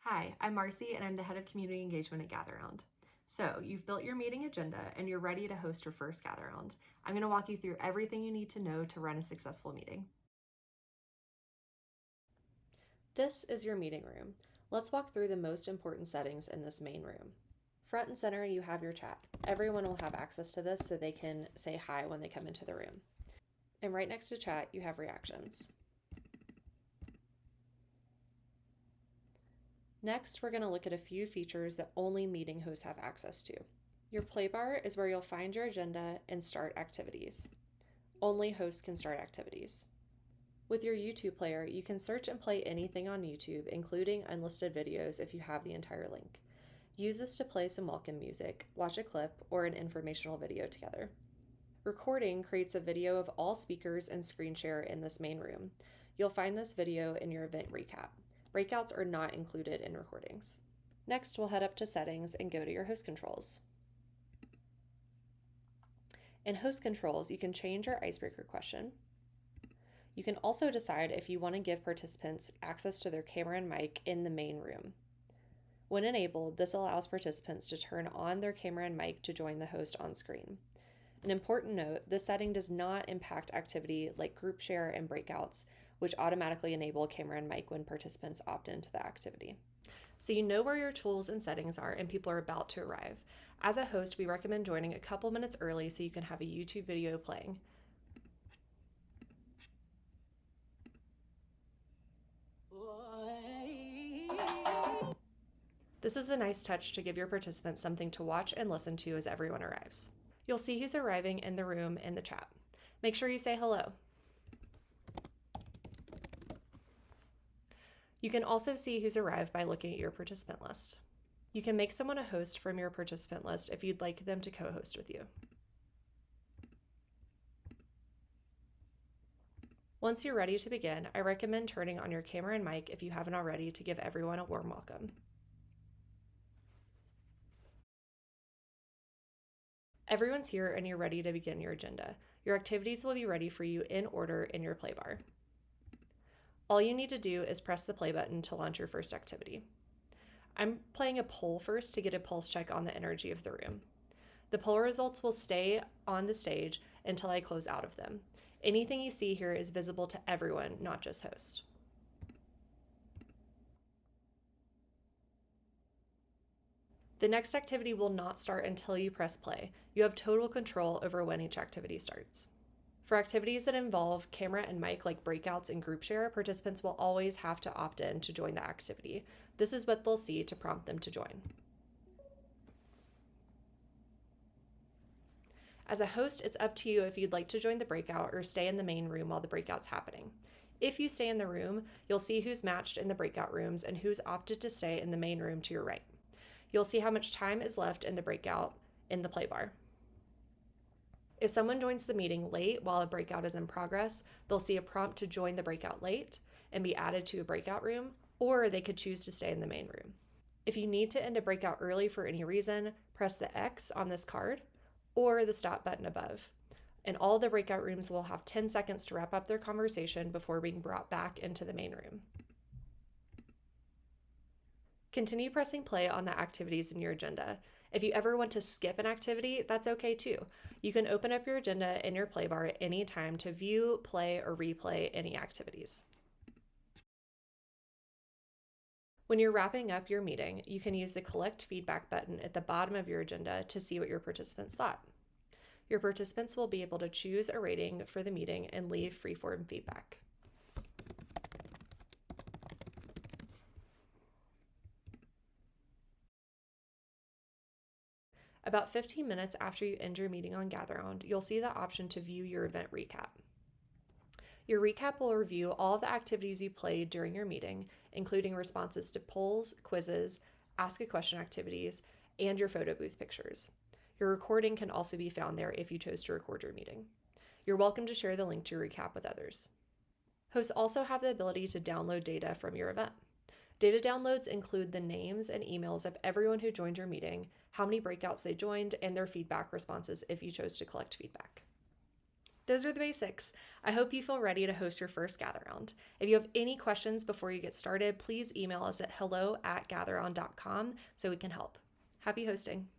Hi, I'm Marcy and I'm the head of community engagement at Gatheround. So you've built your meeting agenda and you're ready to host your first Gatheround. I'm going to walk you through everything you need to know to run a successful meeting. This is your meeting room. Let's walk through the most important settings in this main room. Front and center, you have your chat. Everyone will have access to this so they can say hi when they come into the room. And right next to chat, you have reactions. Next, we're going to look at a few features that only meeting hosts have access to. Your play bar is where you'll find your agenda and start activities. Only hosts can start activities. With your YouTube player, you can search and play anything on YouTube, including unlisted videos if you have the entire link. Use this to play some welcome music, watch a clip, or an informational video together. Recording creates a video of all speakers and screen share in this main room. You'll find this video in your event recap. Breakouts are not included in recordings. Next, we'll head up to settings and go to your host controls. In host controls, you can change your icebreaker question. You can also decide if you want to give participants access to their camera and mic in the main room. When enabled, this allows participants to turn on their camera and mic to join the host on screen. An important note, this setting does not impact activity like group share and breakouts, which automatically enable camera and mic when participants opt into the activity. So you know where your tools and settings are and people are about to arrive. As a host, we recommend joining a couple minutes early so you can have a YouTube video playing. This is a nice touch to give your participants something to watch and listen to as everyone arrives. You'll see who's arriving in the room in the chat. Make sure you say hello. You can also see who's arrived by looking at your participant list. You can make someone a host from your participant list if you'd like them to co-host with you. Once you're ready to begin, I recommend turning on your camera and mic if you haven't already to give everyone a warm welcome. Everyone's here and you're ready to begin your agenda. Your activities will be ready for you in order in your play bar. All you need to do is press the play button to launch your first activity. I'm playing a poll first to get a pulse check on the energy of the room. The poll results will stay on the stage until I close out of them. Anything you see here is visible to everyone, not just hosts. The next activity will not start until you press play. You have total control over when each activity starts. For activities that involve camera and mic like breakouts and group share, participants will always have to opt in to join the activity. This is what they'll see to prompt them to join. As a host, it's up to you if you'd like to join the breakout or stay in the main room while the breakout's happening. If you stay in the room, you'll see who's matched in the breakout rooms and who's opted to stay in the main room to your right. You'll see how much time is left in the breakout in the play bar. If someone joins the meeting late while a breakout is in progress, they'll see a prompt to join the breakout late and be added to a breakout room, or they could choose to stay in the main room. If you need to end a breakout early for any reason, press the X on this card or the stop button above. And all the breakout rooms will have 10 seconds to wrap up their conversation before being brought back into the main room. Continue pressing play on the activities in your agenda. If you ever want to skip an activity, that's okay too. You can open up your agenda in your play bar at any time to view, play, or replay any activities. When you're wrapping up your meeting, you can use the Collect Feedback button at the bottom of your agenda to see what your participants thought. Your participants will be able to choose a rating for the meeting and leave free-form feedback. About 15 minutes after you end your meeting on Gatheround, you'll see the option to view your event recap. Your recap will review all of the activities you played during your meeting, including responses to polls, quizzes, ask a question activities, and your photo booth pictures. Your recording can also be found there if you chose to record your meeting. You're welcome to share the link to your recap with others. Hosts also have the ability to download data from your event. Data downloads include the names and emails of everyone who joined your meeting, how many breakouts they joined, and their feedback responses if you chose to collect feedback. Those are the basics. I hope you feel ready to host your first Gatheround. If you have any questions before you get started, please email us at hello@gatheround.com so we can help. Happy hosting.